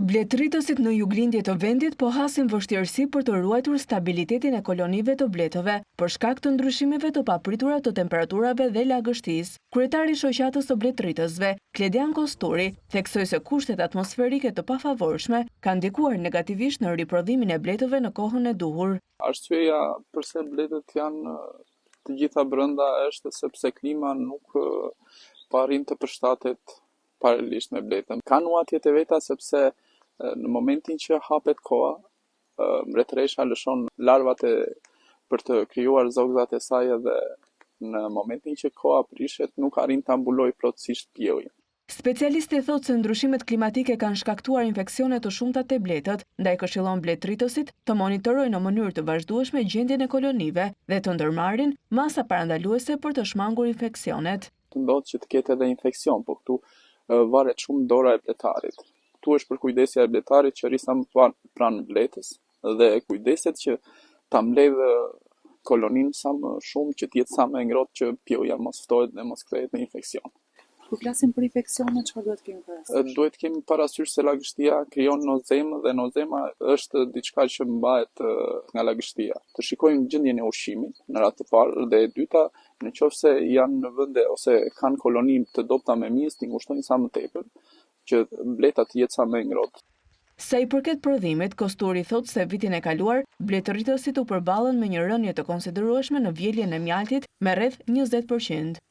Bletëritësit në juglindje të vendit po hasin vështirësi për të ruajtur stabilitetin e kolonive të bletëve për shkak të ndryshimeve të papritura të temperaturave dhe lagështisë. Kryetari i shoqatës së bletëritësve, Kledian Kosturi, theksoi se kushtet atmosferike të pafavorshme kanë ndikuar negativisht në riprodhimin e bletëve në kohën e duhur. Arsyeja pse bletët janë të gjitha brenda është sepse klima nuk po arrin të përshtatet paralelisht me bletën. Ka nuatjet e veta sepse në momentin që hapet koha, mbretëresha lëshon larvat për të krijuar zogzat e saj dhe në momentin që koha prishet nuk arrin ta mbulojë plotësisht pjellin. Specialisti thotë se ndryshimet klimatike kanë shkaktuar infeksione të shumta te bletët, ndaj këshillon bletëritësit të monitorojnë në mënyrë të vazhdueshme gjendjen e kolonive dhe të ndërmarrin masa parandaluese për të shmangur infeksionet. Ndodh që të ketë edhe infeksion, por këtu varet shumë dora e bletarit. Këtu është për kujdesja e bletarit që rri sa më pranë bletës dhe kujdeset që ta mbledh koloninë sa më shumë që të jetë sa më e ngrohtë që pjellja mos ftohet dhe mos kthehet në infeksion. Kur flasim për infeksione, çfarë duhet kemi parasysh? Duhet kemi parasysh se lagështia krijon nozemë dhe nozema është diçka që mbahet nga lagështia. Të shikojmë gjendjen e ushqimit në radhë të parë dhe e dyta, nëse janë në vende ose kanë koloni të dobta me mijës, t'i ngushtojnë sa më tepër që bleta të jetë sa më e ngrohtë. Sa i përket prodhimit, Kosturi thotë se vitin e kaluar, bletëritësit u përballen me një rënje të konsiderueshme në vjeljen e mjaltit me rreth 20%.